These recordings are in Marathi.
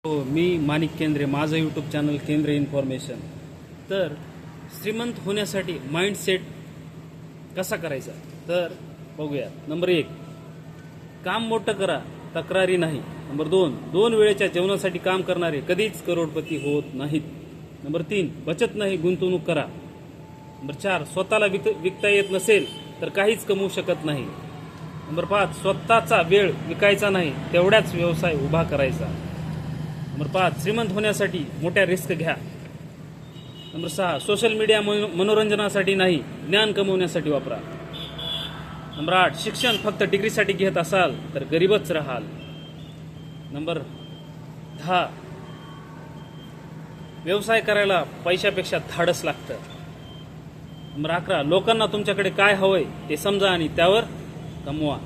हो, मी माणिक केंद्रे, माझं यूट्यूब चॅनल केंद्रे इन्फॉर्मेशन. तर श्रीमंत होण्यासाठी माइंडसेट कसा करायचा तर बघूया. नंबर 1, काम मोठं करा, तक्रारी नाही. नंबर 2, 2 वेळेच्या जेवणासाठी काम करणारे कधीच करोडपती होत नाहीत. नंबर 3, बचत नाही गुंतवणूक करा. नंबर 4, स्वतःला विकता येत नसेल तर काहीच कमवू शकत नाही. नंबर 5, स्वतःचा वेळ विकायचा नाही, तेवढाच व्यवसाय उभा करायचा. नंबर 5, श्रीमंत होण्यासाठी मोठ्या रिस्क घ्या. नंबर 6, सोशल मीडिया मनोरंजनासाठी नाही, ज्ञान कमवण्यासाठी वापरा. नंबर 8, शिक्षण फक्त डिग्रीसाठी घेत असाल तर गरीबच राहाल. नंबर 10, व्यवसाय करायला पैशापेक्षा धाडस लागतं. नंबर 11, लोकांना तुमच्याकडे काय हवंय ते समजा आणि त्यावर कमवा.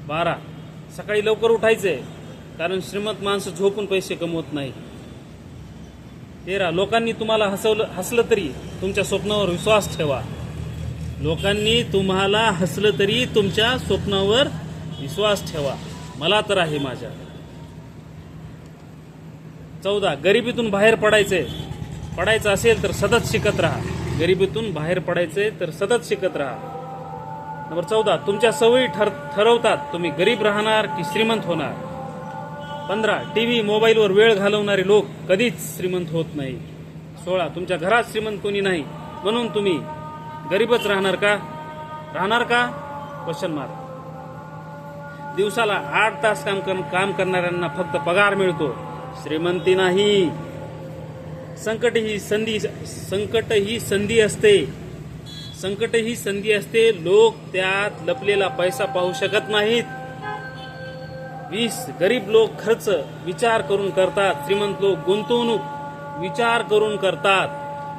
12, सकाळी लवकर उठायचंय, कारण श्रीमंत माणसं झोपून पैसे कमवत नाही. 13, लोकांनी तुम्हाला हसलं तरी तुमच्या स्वप्नावर विश्वास ठेवा. लोकांनी तुम्हाला हसलं तरी तुमच्या स्वप्नावर विश्वास ठेवा, मला तर आहे माझ्या. 14, गरिबीतून बाहेर पडायचं असेल तर सतत शिकत राहा. गरिबीतून बाहेर पडायचे तर सतत शिकत राहा. नंबर 14, तुमच्या सवयी ठरवतात तुम्ही गरीब राहणार की श्रीमंत होणार. 15, टीव्ही मोबाईलवर वेळ घालवणारे लोक कधीच श्रीमंत होत नाही. 16, तुमच्या घरात श्रीमंत कोणी नाही म्हणून तुम्ही गरीबच राहणार का क्वेश्चन मार्क. दिवसाला 8 तास काम करणाऱ्यांना फक्त पगार मिळतो, श्रीमंती नाही. संकट ही संधी असते. लोक त्यात लपलेला पैसा पाहू शकत नाहीत. 20, गरीब लोक खर्च विचार करून करतात, श्रीमंत लोक गुंतवणूक विचार करून करतात.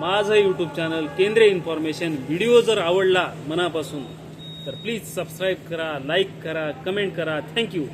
माझं यूट्यूब चॅनल केंद्रे इन्फॉर्मेशन व्हिडिओ जर आवडला मनापासून तर प्लीज सबस्क्राईब करा, लाईक करा, कमेंट करा. थँक्यू.